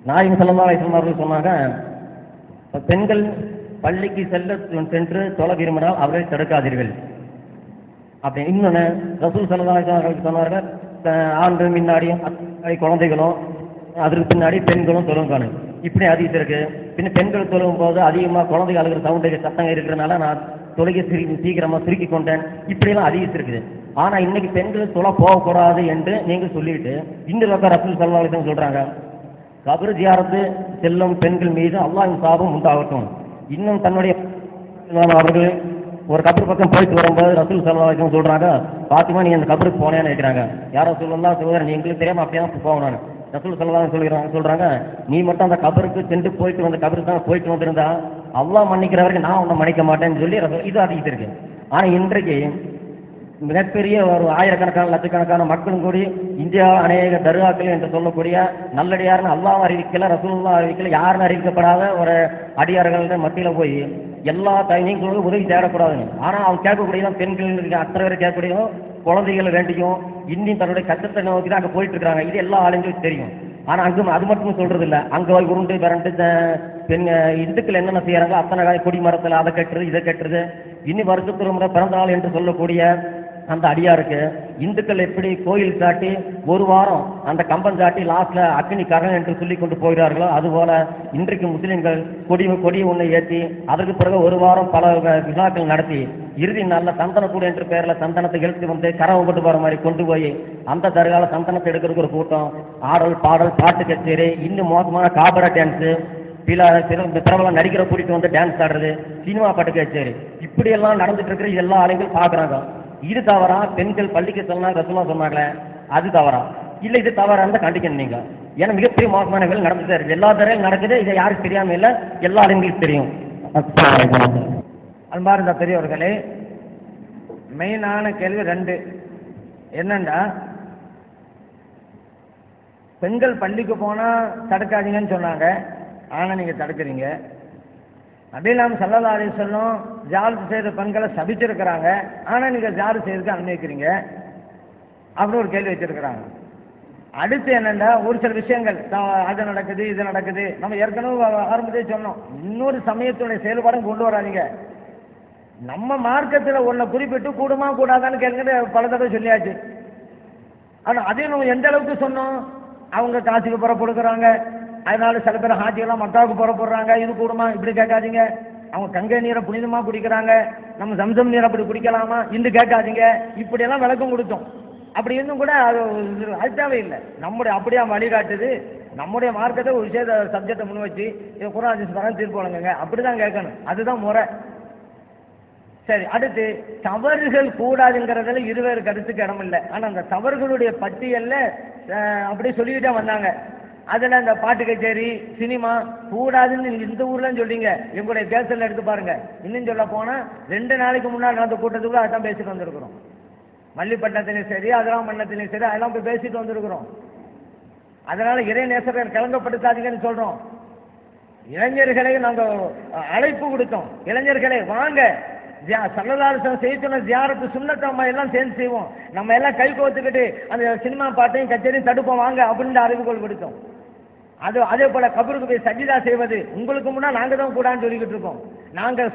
நாயகம் ஸல்லல்லாஹு அலைஹி வஸல்லம் அவர்கள் சொன்னாங்க, பெண்கள் பள்ளிக்கு சென்று தொழ விரும்பினால் அவர்களை தடுக்காதீர்கள் அப்படி. இன்னொன்று ரசூல் ஸல்லல்லாஹு அலைஹி வஸல்லம் சொன்னார்கள், ஆண்கள் முன்னாடியும் குழந்தைகளும் அதற்கு பின்னாடி பெண்களும் தொழுங்கானு. இப்படி ஹதீஸ் இருக்கு. பின்ன பெண்கள் தொழுகும் போது அதிகமாக குழந்தைகள் அழுகிற சவுண்டு சத்தங்க இருக்கிறதுனால நான் தொழுகை சீக்கிரமாக சுருக்கி கொண்டேன். இப்படியெல்லாம் ஹதீஸ் இருக்குது. ஆனால் இன்னைக்கு பெண்கள் தொலை போகக்கூடாது என்று நீங்கள் சொல்லிவிட்டு இன்னொரு பக்கம் ரசூல் ஸல்லல்லாஹு அலைஹி வஸல்லம் சொல்றாங்க, கபர் ஜியாரத்து செல்லும் பெண்கள் மீது அல்லாஹ்வின் சாபம் உண்டாகட்டும். இன்னும் தன்னுடைய அவர்கள் ஒரு கபர் பக்கம் போயிட்டு வரும்போது ரசூல் ஸல்லல்லாஹு அலைஹி வஸல்லம் சொல்றாங்க, பாத்திமா நீ அந்த கபருக்கு போனேன்னு நினைக்கிறாங்க. யாரோ சொல்லலாம் சொல்லுவார், நீ எங்களுக்கு தெரியாம அப்படியே தான் போகணும். ரசூல் ஸல்லல்லாஹு அலைஹி சொல்றாங்க, நீ மட்டும் அந்த கபருக்கு சென்று போயிட்டு வந்த கபருக்கு தான் போயிட்டு வந்திருந்தா அல்லாஹ் மன்னிக்கிற வரைக்கும் நான் உன்னை மன்னிக்க மாட்டேன்னு சொல்லி இது அதிகம் இருக்கு. ஆனால் இன்றைக்கு மிகப்பெரிய ஒரு ஆயிரக்கணக்கான லட்சக்கணக்கான மக்களும் கூடி இந்தியா அநேக தர்காக்கள் என்று சொல்லக்கூடிய நல்லடியார்னு அல்லாஹ் அறிவிக்கல, ரசூலுல்லாஹ் அறிவிக்கல, யாருன்னு அறிவிக்கப்படாத ஒரு அடியார்கள் மத்தியில் போய் எல்லா நீங்களும் உதவி தேடக்கூடாதுன்னு. ஆனால் அவங்க கேட்கக்கூடியதான் பெண்கள் அத்தனை பேர் கேட்கக்கூடியதும் குழந்தைகள் வேண்டியும் இன்னும் தன்னுடைய கஷ்டத்தை நோக்கி தான் அங்கே போயிட்டு இருக்கிறாங்க. இது எல்லா ஆளுங்களும் தெரியும். ஆனால் அங்கே அது மட்டும் சொல்றது இல்லை. அங்கே உருண்டு விரண்டு பெண் இந்துக்கள் என்னென்ன செய்யறாங்க அத்தனை கொடி மரத்தில் அதை கட்டுறது இதை கட்டுறது. இனி வருஷத்துக்கு முறை பிறந்த நாள் என்று சொல்லக்கூடிய அந்த அடியாருக்கு இந்துக்கள் எப்படி கோயில் சாட்டி ஒரு வாரம் அந்த கம்பம் சாட்டி லாஸ்ட்ல அக்னி கரண் என்று சொல்லி கொண்டு போகிறார்களோ அதுபோல இன்றைக்கு முஸ்லிம்கள் கொடி ஒன்றை ஏற்றி அதற்கு பிறகு ஒரு வாரம் பல விழாக்கள் நடத்தி இறுதி நாளில் சந்தனக்கூடு என்ற பெயரில் சந்தனத்தை எழுத்து வந்து கரவை கொண்டு போகிற மாதிரி கொண்டு போய் அந்த தர்கால சந்தனத்தை எடுக்கிறதுக்கு ஒரு கூட்டம், ஆடல் பாடல் பாட்டு கச்சேரி, இன்னும் மோசமான காபரா டான்ஸு, பிரபல நடிக்கிற கூட்டிட்டு வந்து டான்ஸ் ஆடுறது, சினிமா பாட்டு கச்சேரி, இப்படியெல்லாம் நடந்துட்டு இருக்கிற எல்லா ஆளுங்களும் பார்க்குறாங்க. இது தவறா? பெண்கள் பள்ளிக்கு சொன்னாங்க ரசூலுல்லாஹ் சொன்னாங்களே அது தவறா? இல்லை இது தவறா இருந்தால் கண்டிக்கணும் நீங்க. ஏன்னா மிகப்பெரிய மோசமான வேலை நடந்துட்டு இருக்கு. எல்லா தரையும் நடக்குது. இதை யாருக்கு தெரியாம இல்லை, எல்லா ஆளுங்களுக்கும் தெரியும். அன்பார்ந்த பெரியவர்களே, மெயினான கேள்வி 2 என்னண்டா, பெண்கள் பள்ளிக்கு போனா தடுக்காதீங்கன்னு சொன்னாங்க, ஆனா நீங்க தடுக்கிறீங்க. நபிலாம் ஸல்லல்லாஹு அலைஹி வஸல்லம் ஜியாரத் செய்த பெண்களை சபிச்சிருக்கிறாங்க, ஆனா நீங்க ஜியாரத் செய்யறதுக்கு அனுமதிக்கிறீங்க அப்படின்னு ஒரு கேள்வி வச்சிருக்கிறாங்க. அடுத்து என்னன்னா, ஒரு சில விஷயங்கள் அது நடக்குது இது நடக்குது, நம்ம ஏற்கனவே ஆரம்பத்தே சொன்னோம், இன்னொரு சமயத்துடைய செயல்பாடும் கொண்டு வராதீங்க. நம்ம மார்க்கத்தில் ஒன்றை குறிப்பிட்டு கூடுமா கூடாதான்னு கேட்குறது பல தடவை சொல்லியாச்சு. ஆனால் அதையும் நம்ம எந்த அளவுக்கு சொன்னோம், அவங்க காசுக்கு புறப்படுக்கிறாங்க, அதனால சில பேர் ஹாஜியெல்லாம் மக்காவுக்கு புறப்படுறாங்க, இது கூடுமா இப்படி கேட்காதீங்க. அவங்க கங்கை நீரை புனிதமாக குடிக்கிறாங்க, நம்ம ஜம்சம் நீரை அப்படி குடிக்கலாமா இன்று கேட்காதீங்க. இப்படியெல்லாம் விளக்கம் கொடுத்தோம். அப்படி இருந்தும் கூட அது தேவையில்லை. நம்முடைய அப்படியே வழிகாட்டுது, நம்முடைய மார்க்கத்தை ஒரு விஷயத்த சப்ஜெக்டை முன் வச்சு இதை குர்ஆன் ஹதீஸ் பிரகாரம் தீர்ப்பு வழங்குங்க, அப்படிதான் கேட்கணும். அதுதான் முறை. சரி, அடுத்து தவறுகள் கூடாதுங்கிறதுல இருவேறு கருத்துக்கு இடம் இல்லை. ஆனால் அந்த தவறுகளுடைய பட்டியலில் அப்படி சொல்லிக்கிட்டே வந்தாங்க. அதில் இந்த பாட்டு கச்சேரி சினிமா கூடாதுன்னு இந்த ஊர்லன்னு சொல்றீங்க, எங்களுடைய தேர்தலில் எடுத்து பாருங்க. இன்னும் சொல்ல போனால் 2 நாளைக்கு முன்னாடி நடந்த கூட்டத்துக்குள்ள அதான் பேசிட்டு வந்திருக்கிறோம். மல்லிப்பட்டினத்திலையும் சரி அதிராமண்ணத்திலையும் சரி அதெல்லாம் போய் பேசிட்டு வந்திருக்கிறோம். அதனால இறை நேசர்கள் கலங்கப்படுத்தாதீங்கன்னு சொல்றோம். இளைஞர்களை நாங்கள் அழைப்பு கொடுத்தோம், இளைஞர்களே வாங்க ஸல்லல்லாஹு அலைஹி வஸல்லம் செய்ய சொன்ன ஜியாரத்து சுன்னத்தை நம்ம எல்லாம் சேர்ந்து செய்வோம், நம்ம எல்லாம் கை கோத்துக்கிட்டு அந்த சினிமா பாட்டையும் கச்சேரியும் தடுப்போம் வாங்க அப்படின்னு அறிவுகோள் கொடுத்தோம். அதே போல கபருக்கு போய் சஜிதா செய்வது உங்களுக்கு முன்னாடி நாங்கள் தான் கூடான்னு சொல்லிக்கிட்டு இருக்கோம். நாங்கள்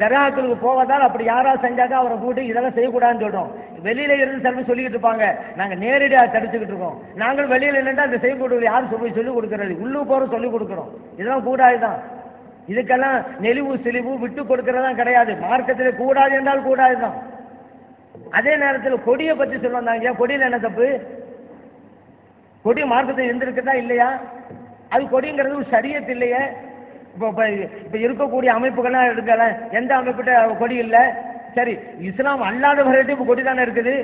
தர்காக்களுக்கு போவதால் அப்படி யாராவது செஞ்சாக்க அவரை கூட்டி இதெல்லாம் செய்யக்கூடாதுன்னு சொல்றோம். வெளியில இருந்து சில சொல்லிக்கிட்டு இருப்பாங்க, நாங்கள் நேரடியாக தடுத்துக்கிட்டு இருக்கோம். நாங்கள் வெளியில நின்று அந்த செய்யக்கூடாது யாரும் சொல்லிக் கொடுக்கறது, உள்ளூர் போற சொல்லிக் கொடுக்குறோம். இதெல்லாம் கூடாதுதான். இதுக்கெல்லாம் நெளிவு சிலிவு விட்டு கொடுக்கறதா கிடையாது. மார்க்கத்தில் கூடாது என்றால் கூடாதுதான். அதே நேரத்தில் கொடியை பற்றி சொல்லுவாங்க, கொடியில் என்ன தப்பு? கொடி மார்க்கத்தில் இருந்திருக்குதா இல்லையா? அது கொடிங்கிறது ஒரு ஷரியத் இல்லையே. இப்போ இருக்கக்கூடிய அமைப்புகள்லாம் இருக்கல, எந்த அமைப்பிட்ட கொடி இல்லை. சரி, இஸ்லாம் அல்லாதவர்கள்ட்ட இப்போ கொடி தானே இருக்குது.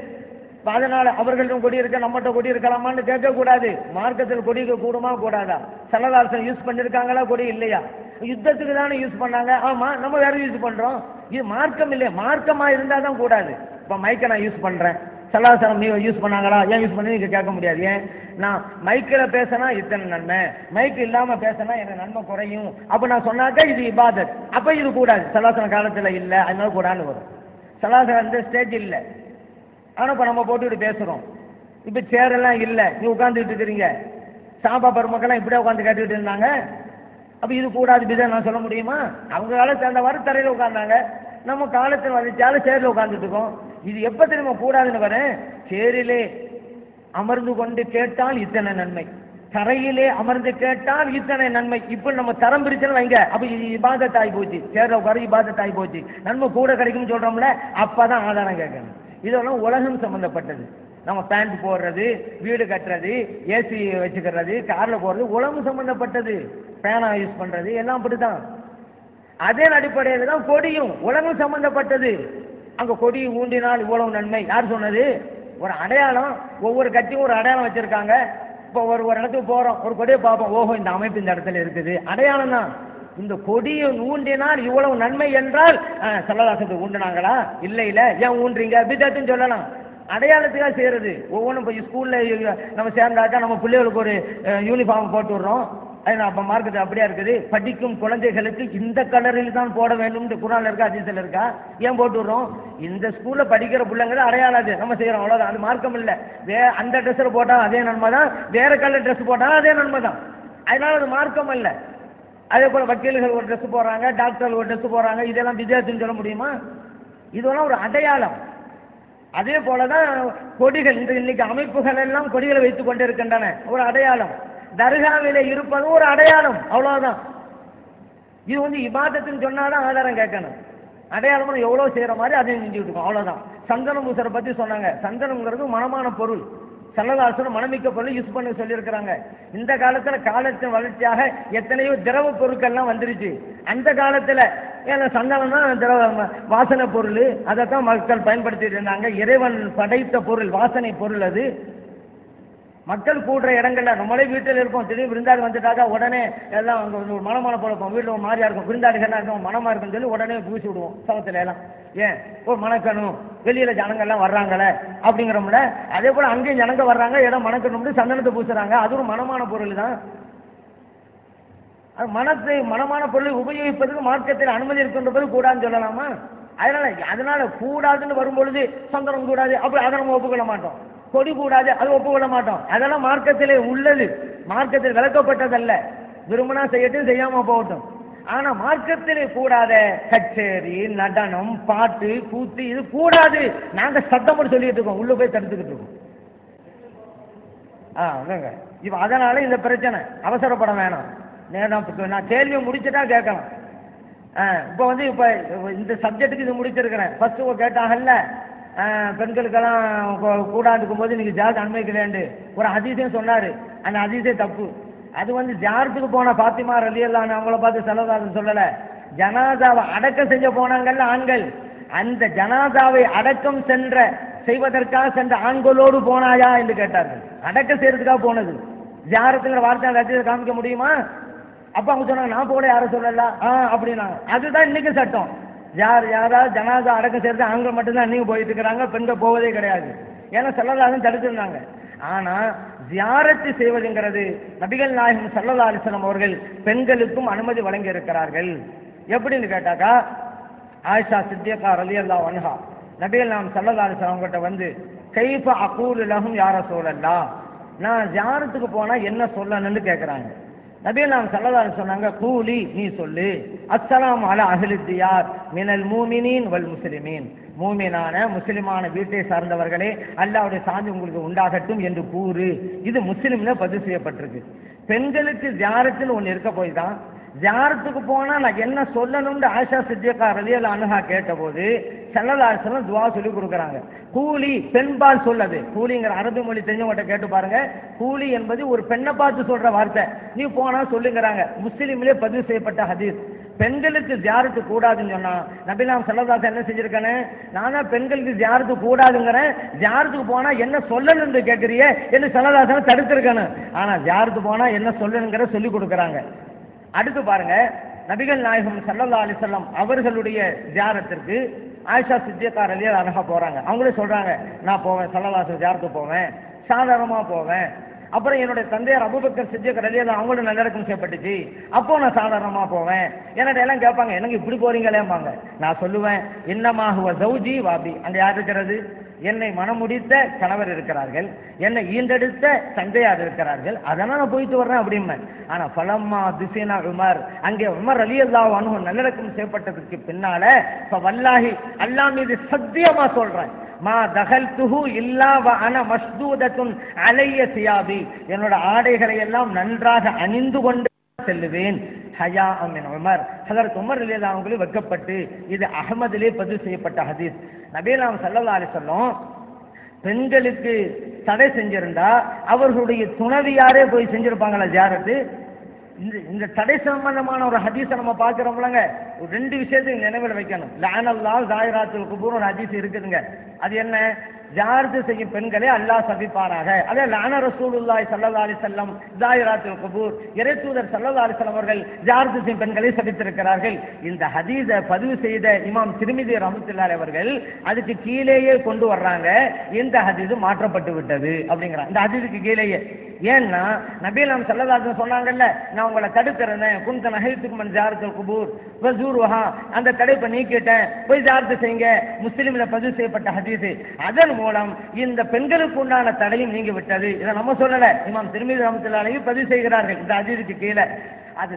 அதனால அவர்களிடம் கொடி இருக்க நம்மகிட்ட கொடி இருக்கலாமான்னு கேட்கக்கூடாது. மார்க்கத்தில் கொடிக்கு கூடுமா கூடாதா? ஸல்லல்லாஹு அலைஹி வஸல்லம் யூஸ் பண்ணியிருக்காங்களா கொடி இல்லையா? யுத்தத்துக்கு தானே யூஸ் பண்ணாங்க. ஆமா, நம்ம வேற யூஸ் பண்றோம். இது மார்க்கம் இல்லையா? மார்க்கமா இருந்தா தான் கூடாது. இப்போ மைக்கை நான் யூஸ் பண்றேன், ஸல்லல்லாஹு அலைஹி வஸல்லம் யூஸ் பண்ணாங்களா, ஏன் யூஸ் பண்ணி நீங்க கேட்க முடியாது. ஏன் நான் மைக்கில் பேசினா இத்தனை நன்மை, மைக்கு இல்லாம பேசினா எனக்கு நன்மை குறையும் அப்ப நான் சொன்னாக்க இது இபாதத், அப்ப இது கூடாது. ஸல்லல்லாஹு அலைஹி வஸல்லம் காலத்துல இல்லை, அதனால கூடான்னு வரும். ஸல்லல்லாஹு அலைஹி வஸல்லம் அந்த ஸ்டேஜ் இல்லை. ஆனா இப்ப நம்ம போட்டுக்கிட்டு பேசுறோம். இப்ப சேரெல்லாம் இல்லை, நீ உட்கார்ந்துட்டு இருக்கிறீங்க. சாபா பெருமக்கெல்லாம் இப்படியே உட்காந்து கேட்டுக்கிட்டு இருந்தாங்க. அப்ப இது கூடாது பிதா நான் சொல்ல முடியுமா? அவங்க காலத்தில் அந்த வர தரையில உட்கார்ந்தாங்க, நம்ம காலத்தில் வந்துச்சாலும் சேரில் உட்கார்ந்துட்டு இருக்கோம். இது எப்ப தெரியுமா கூடாதுன்னு வரேன்? சேரிலே அமர்ந்து கொண்டு கேட்டால் இத்தனை நன்மை, தரையிலே அமர்ந்து கேட்டால் இத்தனை நன்மை. இப்ப நம்ம தரம் பிரிச்சுன்னு வைங்க, அப்ப இது இபாதத்தாய் போச்சு. சேர்ல உட்கார இபாதத்தாய் போச்சு, நன்மை கூட கிடைக்கும்னு சொல்றோம்ல, அப்பதான் ஆதாரம் கேட்கணும். இதெல்லாம் உலகம் சம்பந்தப்பட்டது. நம்ம பேண்ட் போடுறது, வீடு கட்டுறது, ஏசி வச்சுக்கிறது, கார்ல போறது உலகம் சம்பந்தப்பட்டது. பேனா யூஸ் பண்றது எல்லாம் அப்படித்தான். அதே அடிப்படையில் தான் கொடியும் உலகம் சம்பந்தப்பட்டது. அங்க கொடி ஊண்டினால் இவ்வளவு நன்மை யார் சொன்னது? ஒரு அடையாளம். ஒவ்வொரு கட்சியும் ஒரு அடையாளம் வச்சிருக்காங்க. இப்போ ஒரு இடத்துக்கு போறோம், ஒரு கொடியை பார்ப்போம், ஓஹோ இந்த அமைப்பு இந்த இடத்துல இருக்குது, அடையாளம் தான். இந்த கொடியை ஊண்டினால் இவ்வளவு நன்மை என்றால் சல்லல்லாஹு ஊண்டினாங்களா? இல்லை இல்ல, ஏன் ஊன்றீங்க பிதத்துன்னு சொல்லலாம். அடையாளத்துக்காக செய்யறது. ஒவ்வொன்றும் இப்போ ஸ்கூல்ல நம்ம சேர்ந்தாக்கா நம்ம பிள்ளைகளுக்கு ஒரு யூனிஃபார்ம் போட்டு விடுறோம். அப்ப மார்க்கெட் அப்படியா இருக்குது. படிக்கும் குழந்தைகளுக்கு இந்த கலரில் தான் போட வேண்டும் குர்ஆன்ல இருக்கா ஹதீஸ்ல இருக்கா? ஏன் போட்டு விடுறோம்? இந்த ஸ்கூல்ல படிக்கிற பிள்ளைங்க அடையாளம் அது நம்ம செய்யறோம், அவ்வளவுதான். அது மார்க்கம் இல்லை. அந்த ட்ரெஸ்ல போட்டா அதே நன்மை தான், வேற கலர் ட்ரெஸ் போட்டாலும் அதே நன்மை தான். அதனால அது மார்க்கம் இல்லை. அதே போல வக்கீல்கள் ஒரு ட்ரெஸ் போடுறாங்க, டாக்டர்கள் ஒரு ட்ரெஸ் போடுறாங்க, இதெல்லாம் வித்தியாசம்னு சொல்ல முடியுமா? இதெல்லாம் ஒரு அடையாளம். அதே போலதான் கொடிகள், இன்னைக்கு அமைப்புகள் எல்லாம் கொடிகளை வைத்துக் கொண்டிருக்கின்றன, ஒரு அடையாளம். தர்காவிலே இருப்பது ஒரு அடையாளம், அவ்வளவுதான். இது வந்து இபாதத்துன்னு சொன்னாதான் ஆதாரம் கேட்கணும். அடையாளம் எவ்வளவு செய்யற மாதிரி அதையும் செஞ்சுட்டு இருக்கோம், அவ்வளவுதான். சந்தனம் பூசரை பத்தி சொன்னாங்க. சந்தனம்ங்கிறது மனமான பொருள். ஸல்லல்லாஹு அலைஹி வஸல்லம் மனமிக்க பொருள் யூஸ் பண்ண சொல்லியிருக்கிறாங்க. இந்த காலத்துல காலத்தின் வளர்ச்சியாக எத்தனையோ திரவ பொருட்கள்லாம் வந்துருச்சு. அந்த காலத்துல ஏன்னா சந்தனம் தான் திரவ வாசனை பொருள், அதைத்தான் மக்கள் பயன்படுத்திட்டு இருந்தாங்க. இறைவன் படைத்த பொருள், வாசனை பொருள். அது மக்கள் கூடுற இடங்கள்ல, நம்மளே வீட்டில் இருப்போம், திடீர்னு விருந்தாடி வந்துட்டாக்கா உடனே எல்லாம் அங்கே ஒரு மனமான போலப்போம், வீட்டில் ஒரு மாதிரியா இருக்கும், விருந்தாடிகள்லாம் இருக்கும், மனமா இருக்குன்னு சொல்லி உடனே பூசி விடுவோம் சவத்துல எல்லாம். ஏன் ஒரு மணக்கணும், வெளியில ஜனங்கள்லாம் வர்றாங்களே அப்படிங்கிறோம்ல. அதே போல அங்கேயும் ஜனங்க வர்றாங்க, இடம் மணக்கணும்னு சந்தனத்தை பூசுறாங்க. அது ஒரு மனமான பொருள் தான். அது மனமான பொருளை உபயோகிப்பதற்கு மார்க்கத்தில் அனுமதி இருக்கின்றது கூடாதுன்னு சொல்லலாமா? அதனால கூடாதுன்னு வரும்பொழுது சந்தனம் கூடாது அப்படி அதை நம்ம ஒப்புக்கொள்ள மாட்டோம். கொடி கூடாது அது ஒப்புக்கொள்ள மாட்டோம். அதெல்லாம் மார்க்கத்திலே உள்ளது, மார்க்கத்தில் விளக்கப்பட்டதல்ல. விரும்பினா செய்யட்டும், செய்யாம போகட்டும். ஆனா மார்க்கத்திலே கூடாத கச்சேரி, நடனம், பாட்டு, கூத்து இது கூடாது. நாங்க சத்தம் போட்டு சொல்லிட்டு இருக்கோம், உள்ள போய் தடுத்துக்கிட்டு இருக்கோம். இப்ப அதனால இந்த பிரச்சனை. அவசரப்பட வேணாம். நான் கேள்வியை முடிச்சுட்டா கேட்கலாம். இப்போ வந்து இப்போ இந்த சப்ஜெக்டுக்கு இது முடிச்சிருக்கிறேன். ஃபர்ஸ்ட் கேட்டாங்கல்ல, பெண்களுக்கெல்லாம் கூடாதுக்கும் போது நீங்க ஜாத் அனுமதிக்கலேண்டு ஒரு ஹதீஸையும் சொன்னாரு. அந்த ஹதீஸே தப்பு. அது வந்து ஜாரத்துக்கு போன பாத்திமா ரலியல்லாஹு அன்ஹா அவங்கள பார்த்து ஸல்லல்லாஹு சொல்லல. ஜனாதாவை அடக்கம் செஞ்ச போனாங்கல்ல ஆண்கள், அந்த ஜனாதாவை அடக்கம் செய்வதற்காக சென்ற ஆண்களோடு போனாயா என்று கேட்டார்கள். அடக்கம் செய்யறதுக்காக போனது. ஜாரத்துங்கிற வார்த்தை அந்த ஹதீஸை காமிக்க முடியுமா? அப்ப அவங்க சொன்னாங்க நான் போல யாரும் சொல்லல அப்படின்னாங்க. அதுதான் இன்னைக்கு சட்டம். யாராவது ஜனாதா அடக்கம் செய்யறது ஆண்கள் மட்டும்தான் இன்னைக்கு போயிட்டு இருக்கிறாங்க, பெண்கள் போவதே கிடையாது. ஏன்னா ஸல்லல்லாஹு தடுத்திருந்தாங்க. ஆனா ஜியாரத்து செய்வதுங்கிறது நபிகள் நாயகம் ஸல்லல்லாஹு அலைஹி வஸல்லம் அவர்கள் பெண்களுக்கும் அனுமதி வழங்கி இருக்கிறார்கள். எப்படின்னு கேட்டாக்கா, ஆயிஷா சித்திகா ரலியல்லாஹு அன்ஹா நபிகள் நாயகம் ஸல்லல்லாஹு அலைஹி வஸல்லம் கிட்ட வந்து கைஃப அகூலு லஹும் யா ரசூலல்லாஹ், நான் ஜியாரத்துக்கு போனா என்ன சொல்லணும்னு கேட்கறாங்க. நபிகள் நாயகம் ஸல்லல்லாஹு அலைஹி சொன்னாங்க, கூலி நீ சொல்லு, அஸ்ஸலாமு அலா அஹ்லி தியார் மினல் மூமினீன் வல் முஸ்லிமீன், மூமினான முஸ்லிமான வீட்டை சார்ந்தவர்களே அல்லாஹ்வுடைய சாந்தி உங்களுக்கு உண்டாகட்டும் என்று கூறு. இது முஸ்லிம்ல பதிவு செய்யப்பட்டிருக்கு. பெண்களுக்கு ஜியாரத்துன்னு ஒன்று இருக்க போய் தான் ஜியாரத்துக்கு போனா நான் என்ன சொல்லணும்னு ஆயிஷா சித்திகா ரலியல்லாஹு அன்ஹா கேட்டபோது ஸல்லல்லாஹு அலைஹி வஸல்லம் துஆ சொல்லி கொடுக்குறாங்க. கூலி பெண்பால் சொல்லது. கூலிங்கிற அரபி மொழி தெரிஞ்சவங்கிட்ட கேட்டு பாருங்க. கூலி என்பது ஒரு பெண்ணை பார்த்து சொல்ற வார்த்தை. நீ போனா சொல்லுங்கிறாங்க. முஸ்லிம்லேயே பதிவு செய்யப்பட்ட ஹதீஸ். பெண்களுக்கு ஜியாரத்து கூடாதுன்னு சொன்னா நபிலாம் ஸல்லல்லாஹு என்ன செஞ்சிருக்கானே, நானா பெண்களுக்கு ஜியாரத்து கூடாதுங்கிறேன், ஜியாரத்துக்கு போனா என்ன சொல்லணும்னு கேட்கறியே என்று ஸல்லல்லாஹு தடுத்திருக்கானு. ஆனா ஜியாரத்து போனா என்ன சொல்லணுங்கிற சொல்லி கொடுக்குறாங்க. அடுத்து பாருங்க, நபிகள் நாயகம் ஸல்லல்லாஹு அலைஹி வஸல்லம் அவர்களுடைய ஜியாரத்திற்கு ஆயிஷா சித்திகா ரலியல்லாஹு அன்ஹா போறாங்க. அவங்களே சொல்றாங்க, நான் போவேன் ஸல்லல்லாஹு அலைஹி ஜியாரத்துக்கு போவேன், சாதாரணமா போவேன். அப்புறம் என்னுடைய தந்தையார் அபூபக்கர் சித்திக் ரலியல்லாஹு அவங்களோட நல்லடக்கம் செய்யப்பட்டுச்சு, அப்போ நான் சாதாரணமா போவேன். என்னோட எல்லாம் கேட்பாங்க, எனக்கு இப்படி போறீங்களேம்பாங்க. நான் சொல்லுவேன், இன்னமா ஹுவ ஜௌஜி வாபி, அங்க யார் இருக்கிறது? என்னை மனமுடித்த கணவர் இருக்கிறார்கள், என்னை ஈண்டெடுத்த தந்தையார் இருக்கிறார்கள், அதனால நான் போயிட்டு வர்றேன் அப்படின்னு. ஆனா பலம்மா துசினா உமர், அங்கே உமர் ரலியல்லாஹு அன்ஹு நல்லடக்கம் செய்யப்பட்டதுக்கு பின்னால வல்லாஹி அல்லாஹ் மீது சத்தியமா சொல்றேன், மா தகல்துஹு இல்லா வ அன மஸ்தூதத்துன் அலைய சியாபி, என்னோட ஆடைகளை எல்லாம் நன்றாக அணிந்து கொண்டு செல்லுவேன். ஹயா மின் உமர், ஹஜரத் உமர் ரலியல்லாஹு அன்ஹு வெட்கப்பட்டு. இது அஹ்மதிலே பதிவு செய்யப்பட்ட ஹதீஸ். நபியலாம் ஸல்லல்லாஹு அலைஹி வஸல்லம் பெண்களுக்கு தடை செஞ்சிருந்தா அவர்களுடைய துணவியாரே போய் செஞ்சிருப்பாங்களா ஜியாரத்து? இந்த தடை சம்பந்தமான ஒரு ஹதீஸை நம்ம பார்க்கிறோம்லங்க, ரெண்டு விஷயத்துக்கு நினைவில் வைக்கணும். லஅனல்லாஹு ஸாயிராத்துல் குபூர் ஒரு ஹதீஸ் இருக்குதுங்க. அது என்ன? ஜியாரத்து செய்யும் பெண்களை அல்லாஹ் சபிப்பாராக. அதே லஅன ரசூலுல்லாஹி ஸல்லல்லாஹு அலைஹி வஸல்லம் ஸாயிராத்துல் குபூர், இறைத்தூதர் ஸல்லல்லாஹு அலைஹி வஸல்லம் அவர்கள் ஜியாரத்து செய்யும் பெண்களை சபித்திருக்கிறார்கள். இந்த ஹதீஸை பதிவு செய்த இமாம் திர்மிதி ரஹ்மத்துல்லாஹி அவர்கள் அதுக்கு கீழேயே கொண்டு வர்றாங்க, இந்த ஹதீஸ் மாற்றப்பட்டு விட்டது அப்படிங்கிறாங்க. இந்த ஹதீஸுக்கு கீழேயே. ஏன்னா நபியலாம் ஸல்லல்லாஹு அலைஹி வஸல்லம் சொன்னாங்கல்ல, நான் உங்களை தடுக்கிறேன், குன்த நஹைத்துக்கும் அன் ஜியாரத்துல் குபூர் வஸூருஹா, அந்த தடைப்பை நீக்கிட்டேன், போய் ஜியாரத்து செய்யுங்க. முஸ்லிம்ல பதிவு செய்யப்பட்ட ஹதீஸ். அதன் மூலம் இந்த பெண்களுக்கு உண்டான தடையும் நீங்கி விட்டது. இதை நம்ம சொல்லல, இமாம் திர்மிதி ரஹ்மத்துல்லாஹி அலைஹி பதிவு செய்கிறார்கள் இந்த ஹதீஸுக்கு கீழே. அது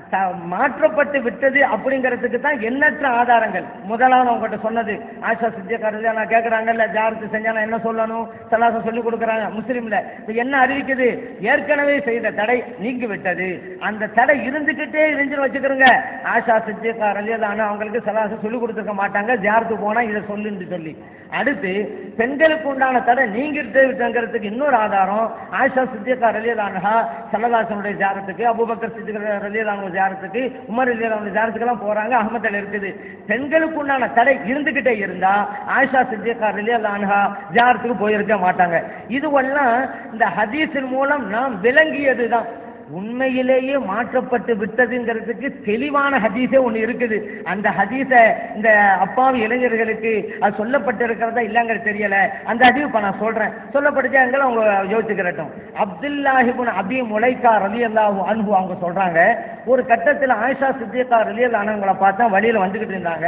மாற்றப்பட்டு விட்டது அப்படிங்கிறதுக்கு தான் எண்ணற்ற ஆதாரங்கள். முதலாவது உங்ககிட்ட சொன்னது ஆயிஷா சித்திகா ரலியல்லாஹு அன்ஹா கேட்கறாங்கல்ல, ஜியாரத்து செஞ்சா நான் என்ன சொல்லணும், சலாசம் சொல்லி கொடுக்குறாங்க முஸ்லிம்ல. என்ன அறிவிக்குது? ஏற்கனவே செய்த தடை நீங்கி விட்டது. அந்த தடை இருந்துகிட்டே இருந்துன்னு வச்சுக்கிறோங்க. ஆயிஷா சித்திகா ரலியல்லாஹு அன்ஹா அவங்களுக்கு சலாசம் சொல்லி கொடுத்துருக்க மாட்டாங்க, ஜியாரத்து போனா இதை சொல்லுன்னு சொல்லி. அடுத்து பெண்களுக்கு உண்டான தடை நீங்கிட்டே விட்டுங்கிறதுக்கு இன்னொரு ஆதாரம், ஆயிஷா சித்திகா ரலியல்லாஹு அன்ஹா ஸல்லல்லாஹு அலைஹி வஸல்லம் ஜியாரத்துக்கு, அபூபக்கர் சித்திக் ரலியல்லாஹு அன்ஹு ஜியாரத்துக்கு, உமர் ரலியல்லாஹு அன்ஹு ஜியாரத்துக்கு எல்லாம் போறாங்க. அஹ்மதுல இருக்குது. பெண்களுக்கு உண்டான தடை இருந்துகிட்டே இருந்தா ஆயிஷா சித்திகா ரலியல்லாஹு அன்ஹா ஜியாரத்துக்கு போயிருக்க மாட்டாங்க. இதுவெல்லாம் இந்த ஹதீஸின் மூலம் நாம் விளங்கியதுதான். உண்மையிலேயே மாற்றப்பட்டு விட்டதுங்கிறதுக்கு தெளிவான ஹதீஸே ஒன்று இருக்குது. அந்த ஹதீஸை இந்த அப்பாவி இளைஞர்களுக்கு அது சொல்லப்பட்டிருக்கிறதா இல்லைங்கிறது தெரியல. அந்த ஹதீஸ் இப்போ நான் சொல்றேன், சொல்லப்பட்டுச்சாங்க அவங்க யோசிச்சுக்கிறட்டும். அப்துல்லாஹ் இப்னு அபி முலைக்கா ரலியல்லாஹு அன்ஹு அவங்க சொல்றாங்க, ஒரு கட்டத்தில் ஆயிஷா சித்திகா ரலியல்லாஹு அன்ஹுங்களை பார்த்தா வழியில வந்துகிட்டு இருந்தாங்க.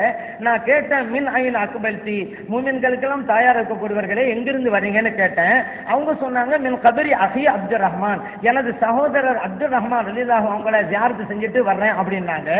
நான் கேட்டேன், மின் ஐன் அக்பல்தி, மூமின்களுக்கெல்லாம் தயார் இருக்கக்கூடியவர்களே எங்கிருந்து வரீங்கன்னு கேட்டேன். அவங்க சொன்னாங்க, மின் கபரி அஹி அப்துர் ரஹ்மான், எனது சகோதரர் அப்துல் ரஹ்மான் ரலியல்லாஹு அவங்களை ஜியாரத்து செஞ்சுட்டு வர்றேன் அப்படின்னாங்க.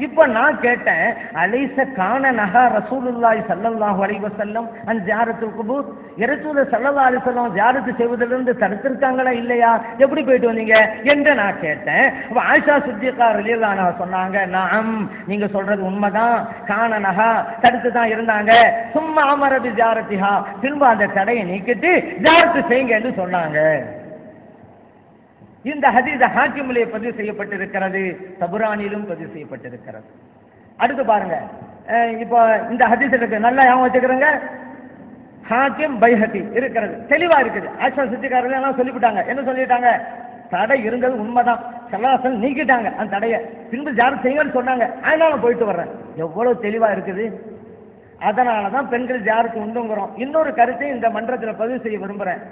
இப்போ நான் கேட்டேன், அலைஸ கான நஹா ரசூலுல்லாஹி ஸல்லல்லாஹு அலைஹி வஸல்லம் அன் ஜியாரத்துல் குபூர், இறைத்தூதர் ஸல்லல்லாஹு அலைஹி வஸல்லம் ஜியாரத்து செய்வதிலிருந்து தடுத்திருக்காங்களா இல்லையா, எப்படி போயிட்டு வந்தீங்க என்று நான் கேட்டேன். அப்ப ஆயிஷா சித்திகா ரலியல்லாஹு அன்ஹா சொன்னாங்க, நஅம், நீங்க சொல்றது உண்மைதான், கான நஹா தடுத்து தான் இருந்தாங்க, சும்மா அமர பி ஜியாரத்திஹா, திரும்ப அந்த தடையை நீக்கிட்டு ஜியாரத்து செய்யுங்க என்று சொன்னாங்க. இந்த ஹதீஸ் ஹாக்கிமிலே பதிவு செய்யப்பட்டிருக்கிறது, தபுரானிலும் பதிவு செய்யப்பட்டிருக்கிறது. அடுத்து பாருங்க, இப்போ இந்த ஹதீஸ் இருக்கு, நல்லா ஞாபகம் வச்சுக்கிறேங்க. ஹாக்கிம் பைஹகி இருக்கிறது, தெளிவா இருக்குது. ஆயிஷா சித்திகா ரலியல்லாஹு சொல்லிவிட்டாங்க. என்ன சொல்லிட்டாங்க? தடை இருந்தது உண்மைதான், சலாசல் நீக்கிட்டாங்க அந்த தடையை, திரும்ப ஜியாரத் செய்யுங்கன்னு சொன்னாங்க, அதனால போயிட்டு வர்றேன். எவ்வளவு தெளிவா இருக்குது. அதனாலதான் பெண்கள் ஜியாரத் உண்டுங்கிறோம். இன்னொரு கருத்தை இந்த மன்றத்தில் பதிவு செய்ய விரும்புறேன்.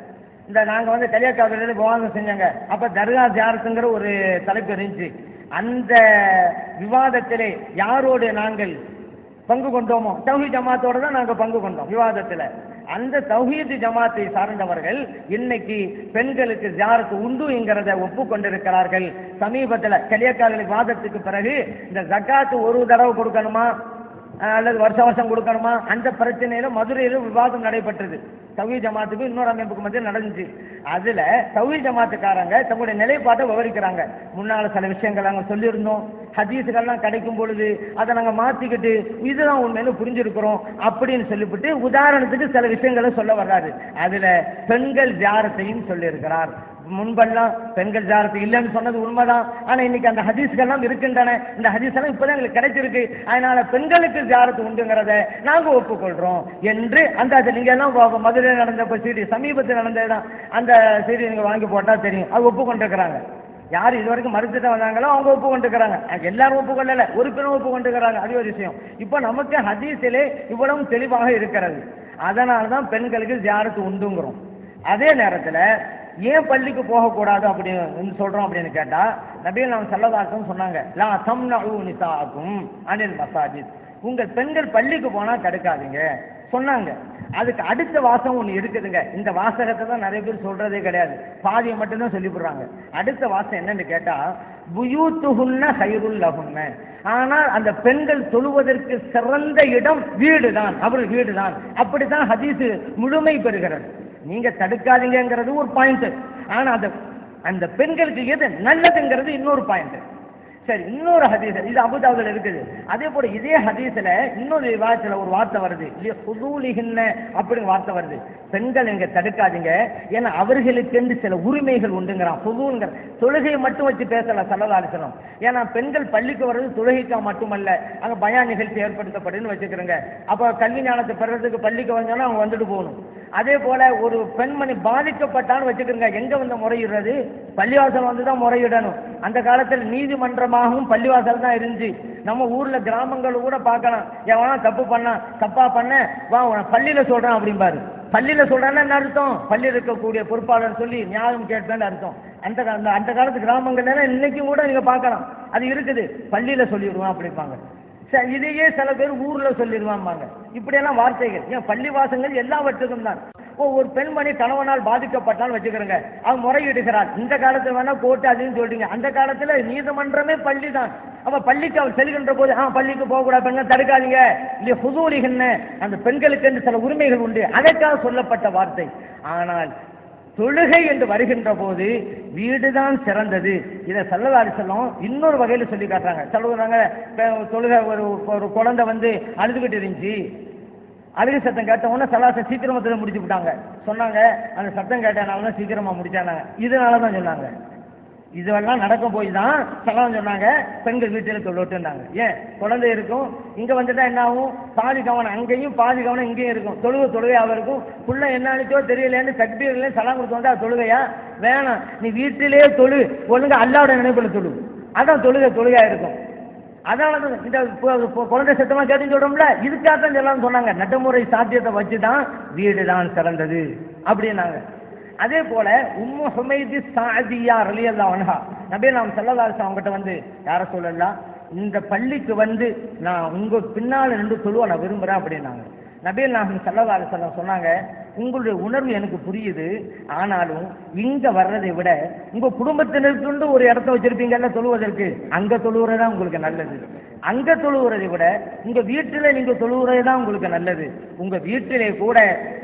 இந்த நாங்கள் வந்து கலியாக்காவிலிருந்து விவாதம் செஞ்சாங்க. அப்போ தர்கா ஜியாரத்துங்கிற ஒரு தலைப்பு இருந்துச்சு. அந்த விவாதத்திலே யாரோடு நாங்கள் பங்கு கொண்டோமோ, தௌஹீத் ஜமாத்தோடு தான் நாங்கள் பங்கு கொண்டோம் விவாதத்தில். அந்த தௌஹீத் ஜமாத்தை சார்ந்தவர்கள் இன்னைக்கு பெண்களுக்கு ஜியாரத்து உண்டு என்கிறத ஒப்புக்கொண்டிருக்கிறார்கள். சமீபத்தில் கலியாக்காவின் விவாதத்துக்கு பிறகு இந்த ஜக்காத்து ஒரு தடவை கொடுக்கணுமா அல்லது வருஷம் கொடுக்கணுமா, அந்த பிரச்சனையில மதுரையில விவாதம் நடைபெற்றது. தௌஹீத் ஜமாத்துக்கு இன்னொரு அமைப்புக்கு மத்தியில் நடந்துச்சு. அதுல தௌஹீத் ஜமாத்துக்காரங்க தங்களுடைய நிலைப்பாட்டை விவரிக்கிறாங்க. முன்னால சில விஷயங்கள் நாங்கள் சொல்லியிருந்தோம், ஹதீஸுகள்லாம் கிடைக்கும் பொழுது அதை நாங்கள் மாற்றிக்கிட்டு இதுதான் உண்மையில புரிஞ்சிருக்கிறோம் அப்படின்னு சொல்லிவிட்டு உதாரணத்துக்கு சில விஷயங்களை சொல்ல வர்றாரு. அதுல பெண்கள் ஜியாரத்தையும் சொல்லியிருக்கிறார். முன்பெல்லாம் பெண்கள் ஜியாரத்து இல்லைன்னு சொன்னது உண்மைதான். ஆனா இன்னைக்கு அந்த ஹதீஸ்கள்லாம் இருக்கின்றன. இந்த ஹதீஸ் எல்லாம் இப்பதான் எங்களுக்கு கிடைச்சிருக்கு, அதனால பெண்களுக்கு ஜியாரத்து உண்டுங்கிறத நாங்க ஒப்புக்கொள்றோம் என்று அந்த நீங்க எல்லாம் மதுரை நடந்த செய்தி, சமீபத்தில் நடந்ததுதான். அந்த செய்தி நீங்க வாங்கி போட்டா தெரியும், அது ஒப்புக்கொண்டிருக்கிறாங்க. யார் இதுவரைக்கும் மறுத்துட்டு வந்தாங்களோ அவங்க ஒப்புக்கொண்டிருக்கிறாங்க. எல்லாரும் ஒப்புக்கொள்ளல, ஒரு பெரும் ஒப்புக்கொண்டிருக்கிறாங்க. அது ஒரு விஷயம். இப்போ நமக்கு ஹதீஸிலே இவ்வளவு தெளிவாக இருக்கிறது. அதனால்தான் பெண்களுக்கு ஜியாரத்து உண்டுங்கிறோம். அதே நேரத்தில் ஏன் பள்ளிக்கு போகக்கூடாது அப்படின்னு சொல்றோம் அப்படின்னு கேட்டா, நபிகள் நாயகம் ஸல்லல்லாஹு அலைஹி வஸல்லம் சொன்னாங்க, லா தம்னஉ நிசாஅக்கும் அனில் மசாஜித், உங்கள் பெண்கள் பள்ளிக்கு போனா தடுக்காதீங்க. சொன்னாங்க. அதுக்கு அடுத்த வாசகம் ஒண்ணு இருக்குதுங்க. இந்த வாசகத்தை தான் நிறைய பேர் சொல்றதே கிடையாது, பாதியை மட்டும்தான் சொல்லி போடுறாங்க. அடுத்த வாசகம் என்னன்னு கேட்டா, புயூத்துஹுன்ன கைருல் லஹுன்ன, ஆனால் அந்த பெண்கள் தொழுவதற்கு சிறந்த இடம் வீடுதான், அவர்கள் வீடுதான். அப்படித்தான் ஹதீஸ் முழுமை பெறுகிறது. நீங்க தடுக்காதீங்கிறது ஒரு பாயிண்ட், ஆனா அந்த பெண்களுக்கு எது நல்லதுங்கிறது இன்னொரு பாயிண்ட். சரி, இன்னொரு ஹதீஸ், இது அபூதாவுதுல இருக்குது. அதே போல இதே ஹதீஸ்ல இன்னொரு விவாதத்துல ஒரு வார்த்தை வருது, ஹுதூலிஹின்ன அப்படின்னு வார்த்தை வருது. பெண்கள் எங்க தடுக்காதீங்க, ஏன்னா அவர்களுக்கு சில உரிமைகள் உண்டுங்கிறான். ஹுதூங்கிற தொழுகையை மட்டும் வச்சு பேசல ஸல்லல்லாஹு அலைஹி வஸல்லம். ஏன்னா பெண்கள் பள்ளிக்கு வர்றது தொழுகைக்கா மட்டுமல்ல, அங்க பயான் நிகழ்ச்சி ஏற்படுத்தப்படுன்னு வச்சுக்கிறோங்க. அப்ப கல்வி ஞானத்தை பெறதுக்கு பள்ளிக்கு வந்தோன்னா அவங்க வந்துட்டு போகணும். அதே போல ஒரு பெண்மணி பாதிக்கப்பட்டான்னு வச்சுக்கிறோங்க, எங்க வந்து முறையிடுறது? பள்ளிவாசல் வந்துதான் முறையிடணும். அந்த காலத்தில் நீதிமன்றமாகவும் பள்ளிவாசல் தான் இருந்துச்சு. நம்ம ஊர்ல கிராமங்கள் கூட பார்க்கலாம், எவனா தப்பு பண்ணா, தப்பா பண்ண வா பள்ளியில சொல்றான் அப்படிம்பாரு. பள்ளியில சொல்றான்னு என்ன அர்த்தம்? பள்ளி இருக்கக்கூடிய பொறுப்பாளர் சொல்லி நியாயம் கேட்பேன்னு அர்த்தம். அந்த காலத்து கிராமங்கள்ல இன்னைக்கும் கூட நீங்க பார்க்கலாம், அது இருக்குது. பள்ளியில சொல்லிடுவான் அப்படிப்பாங்க. இதையே சில பேர் ஊர்ல சொல்லிடுவாங்க. இப்படியெல்லாம் வார்த்தைகள். ஏன் பள்ளிவாசங்கள் எல்லாவற்றுக்கும் தான். ஒரு பெண்மணி கணவனால் பாதிக்கப்பட்டாலும் வச்சுக்கிறேங்க, அவன் முறையிடுகிறாள். இந்த காலத்துல வேணா கோர்ட்டு அதுன்னு சொல்றீங்க, அந்த காலத்துல நீதிமன்றமே பள்ளி தான். அவ பள்ளிக்கு அவள் செல்கின்ற போது பள்ளிக்கு போகக்கூடாது, பெண்கள் தடுக்காதீங்க இல்லையா, ஹுதூலிஹின்ன, அந்த பெண்களுக்கு என்று சில உரிமைகள் உண்டு, அதற்காக சொல்லப்பட்ட வார்த்தை. ஆனால் தொழுகை என்று வருகின்ற போது வீடுதான் சிறந்தது. இதை ஸல்லல்லாஹு அலைஹி வஸல்லம் இன்னொரு வகையில சொல்லி காட்டுறாங்க. சொல்லுறாங்க, தொழுகை ஒரு குழந்தை வந்து அழுதுகிட்டு இருந்துச்சு, அழுகு சத்தம் கேட்ட உடனே சலாசை சீக்கிரமா முடிச்சு விட்டாங்க. சொன்னாங்க அந்த சத்தம் கேட்டனால சீக்கிரமா முடிச்சாங்க. இதனாலதான் சொன்னாங்க, இதெல்லாம் நடக்க போய் தான் சலாம் சொன்னாங்க, பெண்கள் வீட்டில் தொழுட்டுனாங்க. ஏன் குழந்தை இருக்கும், இங்க வந்துட்டா என்ன ஆகும், பாதி கவனம் அங்கேயும் பாதி கவனம் இங்கேயும் இருக்கும். தொழுகையாக இருக்கும். புள்ள என்ன அனுச்சோ தெரியலேன்னு தக்பீர்ல சலாம் கொடுத்து வந்தா தொழுகையா? வேணாம், நீ வீட்டிலேயே தொழு, ஒழுங்கா அல்லாஹ்வோட நினைப்புல தொழு, அதான் தொழுகையா இருக்கும். அதனால இந்த குழந்தை சத்தமா கேட்டுன்னு சொல்றோம்ல, இதுக்காகத்தான் சொல்லலாம்னு சொன்னாங்க. நடைமுறை சாத்தியத்தை வச்சுதான் வீடு தான் சிறந்தது அப்படின்னாங்க. அதே போல உம்மு ஹுமைதி சாதியா ரலியல்லாஹு அன்ஹா நபி நாம் ஸல்லல்லாஹு அலைஹி வஸல்லம் அவங்ககிட்ட வந்து, யார சொல்லலாம், இந்த பள்ளிக்கு வந்து நான் உங்க பின்னால நின்று தொழுவ நான் விரும்புறேன் அப்படின்னாங்க. நபி நாம் ஸல்லல்லாஹு அலைஹி வஸல்லம் சொன்னாங்க, உங்களுடைய உணர்வு எனக்கு புரியுது, ஆனாலும் இங்க வர்றதை விட உங்க குடும்பத்தினருக்கு ஒரு இடத்த வச்சிருப்பீங்கல்ல தொழுவதற்கு, அங்க தொழுவுறதா உங்களுக்கு நல்லது. அங்க தொழுவுறதை விட உங்க வீட்டில நீங்க தொழுவுறதுதான் உங்களுக்கு நல்லது. உங்க வீட்டிலே கூட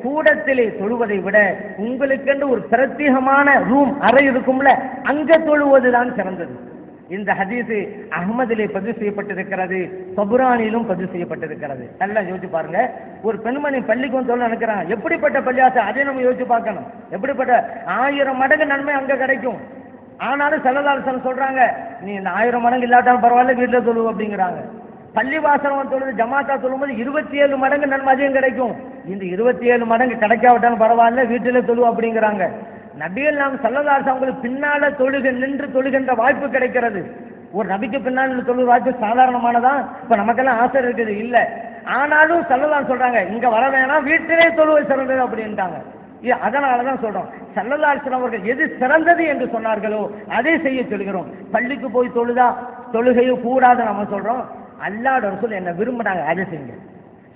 கூடத்திலே தொழுவதை விட உங்களுக்கென்று ஒரு பிரத்யேகமான ரூம் அறை இருக்கும்ல, அங்க தொழுவதுதான் சிறந்தது. இந்த ஹதீஸ் அஹ்மதிலே பதிவு செய்யப்பட்டிருக்கிறது, தபுரானிலும் பதிவு செய்யப்பட்டிருக்கிறது. நல்லா யோசிச்சு பாருங்க. ஒரு பெண்மணி பள்ளிக்கு வந்து சொல்ல நினைக்கிறாங்க, எப்படிப்பட்ட பள்ளியாசம், அதை நம்ம யோசிச்சு பார்க்கணும். எப்படிப்பட்ட 1000 மடங்கு நன்மை அங்க கிடைக்கும். ஆனாலும் ஸல்லல்லாஹு அலைஹி வஸல்லம் சொல்றாங்க, நீ இந்த 1000 மடங்கு இல்லாட்டாலும் பரவாயில்ல வீட்டுல தொழுவு அப்படிங்கிறாங்க. பள்ளிவாசலம் தொழுது ஜமாத்தா தொழும்போது 27 மடங்கு நன்மை அதிகம் கிடைக்கும். இந்த 27 மடங்கு கிடைக்காவிட்டாலும் பரவாயில்ல வீட்டில தொழுவு அப்படிங்கிறாங்க. நபிகள் நாம் ஸல்லல்லாஹு அலைஹி வஸல்லம் அவங்களுக்கு பின்னால நின்று தொழுகின்ற வாய்ப்பு கிடைக்கிறது. ஒரு நபிக்கு பின்னால் தொழுகிற வாய்ப்பு சாதாரணமானதா? இப்ப நமக்கெல்லாம் ஆசை இருக்குது இல்ல, ஆனாலும் ஸல்லல்லாஹு அலைஹி சொல்றாங்க, இங்க வர வேணாம் வீட்டிலே தொழுவது சிறந்தது அப்படின்ட்டாங்க. அதனாலதான் சொல்றோம், ஸல்லல்லாஹு அலைஹி வஸல்லம் அவர்கள் எது சிறந்தது என்று சொன்னார்களோ அதை செய்ய சொல்கிறோம். பள்ளிக்கு போய் தொழுதா தொழுகையும் கூடாது நம்ம சொல்றோம். அல்லாஹ்வுடைய ரசூல் என்ன விரும்பினாங்க, அதை செய்யுங்க.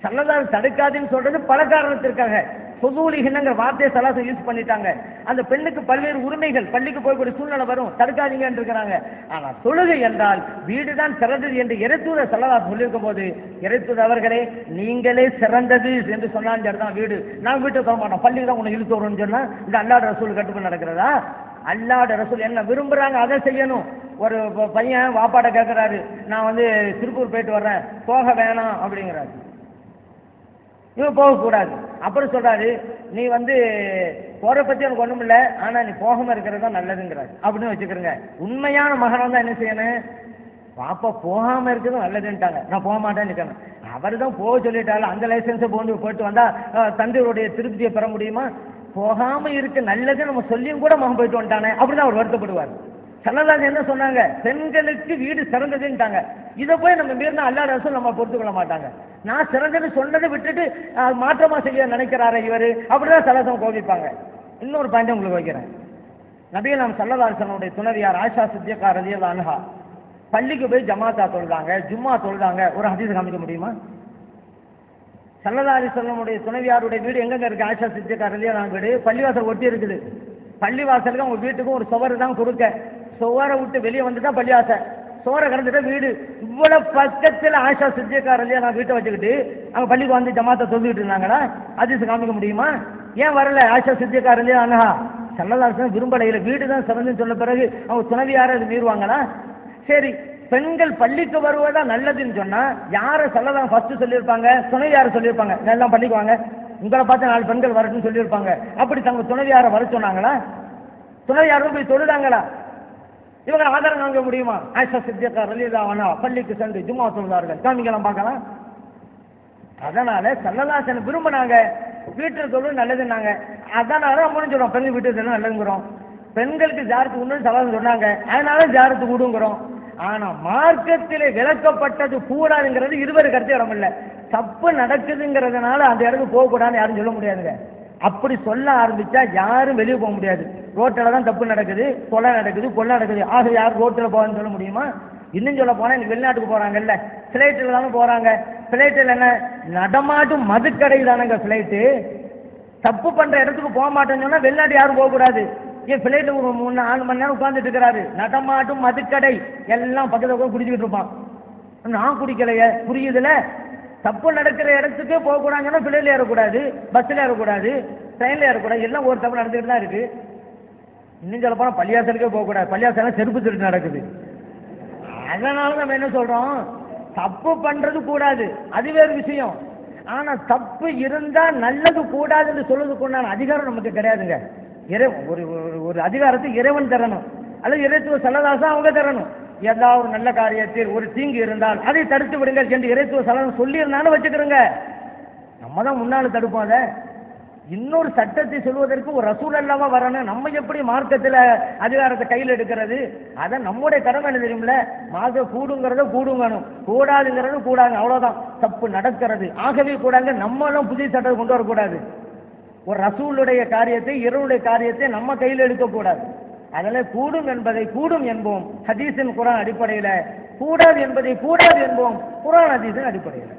ஸல்லல்லாஹு தடுக்காதுன்னு சொல்றது பல காரணத்திற்காக. ஃபுதூலிஹின்னுங்கிற வார்த்தையை ஸல்லல்லாஹு யூஸ் பண்ணிட்டாங்க. அந்த பெண்ணுக்கு பல்வேறு உரிமைகள், பள்ளிக்கு போய்க்கூடிய சூழ்நிலை வரும், தடுக்காதீங்கன்னு இருக்கிறாங்க. ஆனா தொழுகை என்றால் வீடுதான் சிறந்தது என்று இறைத்தூதர் ஸல்லல்லாஹு சொல்லியிருக்கும் போது, இறைத்தூதர் அவர்களே நீங்களே சிறந்தது என்று சொன்னான். வீடு நான் வீட்டுக்கு போக மாட்டோம், பள்ளிக்கு தான் உன்னை இழுத்து வரும்னு சொன்னா இந்த அல்லாஹ்வுடைய ரசூல் கட்டுப்பட்டு நடக்கிறதா? அல்லாஹ்வுடைய ரசூல் என்ன விரும்புறாங்க அதை செய்யணும். ஒரு பையன் வாப்பாட்ட கேட்கிறாரு, நான் வந்து திருப்பூர் போயிட்டு வர்றேன், போக வேணாம் அப்படிங்கிறாரு. இவன் போகக்கூடாது. அப்புறம் சொல்றாரு, நீ வந்து போற பத்தி எனக்கு ஒண்ணும் இல்லை, ஆனா நீ போகாம இருக்கிறது தான் நல்லதுங்கிறாரு அப்படின்னு வச்சுக்கிறேங்க. உண்மையான மகன் தான் என்ன செய்யணும், பாப்பா போகாம இருக்கிறது நல்லதுன்ட்டாங்க, நான் போக மாட்டேன்னு இருக்கேன். அவர் தான் போக சொல்லிட்டாரு, அந்த லைசன்ஸை போயிட்டு வந்தா தந்தையுடைய திருப்தியை பெற முடியுமா? போகாம இருக்க நல்லது நம்ம சொல்லியும் கூட மகன் போயிட்டு வந்துட்டானே அப்படிதான் அவர் வருத்தப்படுவார். ஸல்லல்லாஹு என்ன சொன்னாங்க, பெண்களுக்கு வீடு சிறந்ததுன்ட்டாங்க. இதை போய் நம்ம மீறினா அல்லாஹ்வுடைய ரசூல் நம்ம பொறுத்துக்கொள்ள மாட்டாங்க. நான் சிறந்தது சொன்னதை விட்டுட்டு மாற்றமா செய்ய நினைக்கிறாரு இவரு, அப்படிதான் ஸல்லல்லாஹு கோபிப்பாங்க. இன்னொரு பாயிண்ட் உங்களுக்கு வைக்கிறேன். நபிகள் நாம் ஸல்லல்லாஹு அலைஹி வஸல்லம் துணைவியார் ஆயிஷா சித்திகா ரலியல்லாஹு அன்ஹா பள்ளிக்கு போய் ஜமாத்தா தொழுதாங்க, ஜும்மா தொழுதாங்க. ஒரு ஹதீஸ் காமிக்க முடியுமா? ஸல்லல்லாஹு அலைஹி வஸல்லமுடைய துணைவியாருடைய வீடு எங்கெங்க இருக்கு? ஆயிஷா சித்திகா ரலியல்லாஹு வீடு பள்ளிவாசல் ஒட்டி இருக்குது. பள்ளிவாசலுக்கு அவங்க வீட்டுக்கும் ஒரு சுவர் தான் கொடுக்க. சுவரை விட்டு வெளியே வந்துட்டா பள்ளிவாசல், சுவரை கடந்துட்டா வீடு. இவ்வளவு பக்கத்தில் ஆயிஷா சித்திகா ரலியல்லாஹு வீட்டை வச்சுக்கிட்டு அவங்க பள்ளிக்கு வந்து ஜமாத்தை சொல்லிட்டு இருந்தாங்களா? ஹதீஸ் காமிக்க முடியுமா? ஏன் வரல ஆயிஷா சித்திகா ரலியல்லாஹு அன்ஹா? ஸல்லல்லாஹு அலைஹி வஸல்லம் விரும்பலையில, வீடு தான் சிறந்துன்னு சொன்ன பிறகு அவங்க துணைவியாரை அது மீறுவாங்களா? சரி, பெண்கள் பள்ளிக்கு வருவதா நல்லதுன்னு சொன்னா யாரை ஸல்லல்லாஹு ஃபர்ஸ்ட் சொல்லியிருப்பாங்க? துணைவியாரை சொல்லியிருப்பாங்க. எல்லாம் பள்ளிக்கு வாங்க, உங்களை பார்த்து 4 பெண்கள் வரட்டும்னு சொல்லியிருப்பாங்க. அப்படி தங்க துணைவியாரை வர சொன்னாங்களா? துணைவியாரும் போய் தொழுதாங்களா? இவங்க ஆதாரம் காமிக்க முடியுமா? ஆயிஷா சித்திகா ரலியல்லாஹு அன்ஹா பள்ளிக்கு சென்று ஜும்மா தொழுதார்கள், காமிக்கலாம் பார்க்கலாம். அதனால ஸல்லல்லாஹு அலைஹி வஸல்லம் விரும்பினாங்க, வீட்டில் தொழுவது நல்லதுன்னாங்க. அதனால நம்ம சொல்றோம் பெண்கள் வீட்டு செல்லும் நல்லதுங்கிறோம். பெண்களுக்கு ஜாரத்து உண்டு சவால் சொன்னாங்க, அதனால ஜாரத்து கூடுங்கிறோம். ஆனா மார்க்கத்திலே விளக்கப்பட்டது கூடாதுங்கிறது இருவரு கருத்து இடம் இல்லை. தப்பு நடக்குதுங்கிறதுனால அந்த இடத்துக்கு போகக்கூடாதுன்னு யாரும் சொல்ல முடியாதுங்க. அப்படி சொல்ல ஆரம்பிச்சா யாரும் வெளியே போக முடியாது. ரோட்டில் தான் தப்பு நடக்குது, கொலை நடக்குது, கொள்ளை நடக்குது, ஆக யாரும் ரோட்டில் போகாதுன்னு சொல்ல முடியுமா? இன்னும் சொல்ல போனா இன்னைக்கு வெளிநாட்டுக்கு போறாங்கல்ல, பிளைட்டில் தானே போறாங்க. பிளைட்டில் என்ன நடமாட்டும் மதுக்கடை தானங்க பிளைட்டு. தப்பு பண்ற இடத்துக்கு போக மாட்டேன்னு சொன்னா வெளிநாட்டு யாரும் போகக்கூடாது. ஏன் பிளைட்ல ஒரு 3-4 மணி நேரம் உட்கார்ந்துட்டு இருக்கிறாரு, நடமாட்டும் மதுக்கடை, எல்லாம் பக்கத்துல போய் குடிச்சுக்கிட்டு இருப்பான். நான் குடிக்கலையே, புரியுதுல? தப்பு நடக்கிற இடத்துக்கு போகக்கூடாதுன்னா பிள்ளைல ஏறக்கூடாது, பஸ்ல ஏறக்கூடாது, ட்ரெயின்ல ஏறக்கூடாது, எல்லாம் ஒரு தப்பு நடந்துகிட்டு தான் இருக்கு. இன்னும் சொல்ல போனா பள்ளியாசலுக்கே போகக்கூடாது, பள்ளியாசலாம் செருப்பு திருட்டு நடக்குது. அதனால நம்ம என்ன சொல்றோம், தப்பு பண்றது கூடாது, அது வேறு விஷயம். ஆனா தப்பு இருந்தா நல்லது கூடாதுன்னு சொல்றதுக்கு உண்டான அதிகாரம் நமக்கு கிடையாதுங்க. ஒரு அதிகாரத்தை இறைவன் தரணும், அல்லது இறைத்துவ ஸல்லல்லாஹு அவங்க தரணும். ஏதாவது ஒரு நல்ல காரியத்தில் ஒரு தீங்கு இருந்தால் அதை தடுத்து விடுங்கள் என்று இறைத்துவ ஸல்லல்லாஹு சொல்லியிருந்தாலும் வச்சுக்கிறோங்க. நம்ம தான் முன்னாள் தடுப்போம். அதை இன்னொரு சட்டத்தை சொல்வதற்கு ஒரு ரசூல் அல்லவா வரணும். நம்ம எப்படி மார்க்கத்தில் அதிகாரத்தை கையில் எடுக்கிறது? அதை நம்முடைய கடமை என்ன தெரியுமில்ல? மார்க்க கூடுங்கிறத கூடுங்கணும், கூடாதுங்கிறது கூடாது, அவ்வளவுதான். தப்பு நடக்கிறது ஆகவே கூடாங்க, நம்மளும் புதிய சட்டத்தை கொண்டு வரக்கூடாது. ஒரு ரசூலுடைய காரியத்தை இறைவனுடைய காரியத்தை நம்ம கையில் எடுக்கக்கூடாது. அதில் கூடும் என்பதை கூடும் என்போம் ஹதீஸின் குர்ஆன் அடிப்படையில், கூடாது என்பதை கூடாது என்போம் குர்ஆன் ஹதீஸின் அடிப்படையில்.